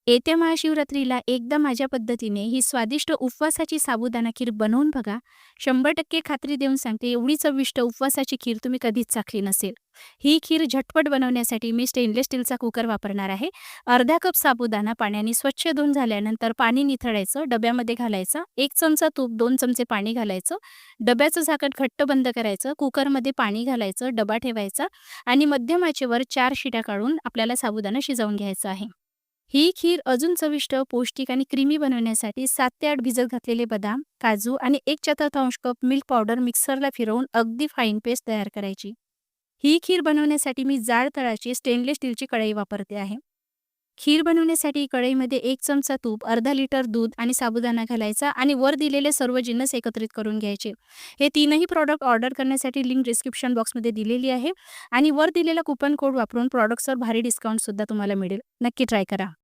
येत्या महाशिवरात्रीला एकदा माझ्या पद्धतीने ही स्वादिष्ट उपवासाची साबुदाणा खीर बनवून बघा. 100% खात्री देऊन सांगते, एवढी चविष्ट उपवासाची खीर तुम्ही कधीच चाखली नसेल. ही खीर झटपट बनवण्यासाठी मी स्टेनलेस स्टीलचा कुकर वापरणार आहे. अर्धा कप साबुदाणा पाण्याने स्वच्छ धुवून झाल्यानंतर पाणी निथळायचं, डब्यामध्ये घालायचं. 1 चमचा तूप, 2 चमचे पाणी घालायचं. डब्याचं झाकण घट्ट बंद करायचं. कुकरमध्ये पाणी घालायचं, डबा ठेवायचा आणि मध्यम आचेवर 4 शिट्या काढून आपल्याला साबुदाणा शिजवून घ्यायचा आहे. ही खीर अजून चविष्ट, पौष्टिक आणि क्रीमी बनवण्यासाठी 7 ते 8 भिजत घातलेले बदाम, काजू आणि 1/4 कप मिल्क पावडर मिक्सरला फिरवून अगदी फाईन पेस्ट तयार करायची. ही खीर बनवण्यासाठी मी जाड तळाची स्टेनलेस स्टीलची कढई वापरते आहे. खीर बनवण्यासाठी कढईमध्ये 1 चमचा तूप, अर्धा लिटर दूध आणि साबुदाणा घालायचा आणि वर दिलेले सर्व जिन्नस एकत्रित करून घ्यायचे. हे तीनही प्रॉडक्ट ऑर्डर करण्यासाठी लिंक डिस्क्रिप्शन बॉक्समध्ये दिलेली आहे आणि वर दिलेला कुपन कोड वापरून प्रॉडक्ट्सवर भारी डिस्काउंटसुद्धा तुम्हाला मिळेल. नक्की ट्राय करा.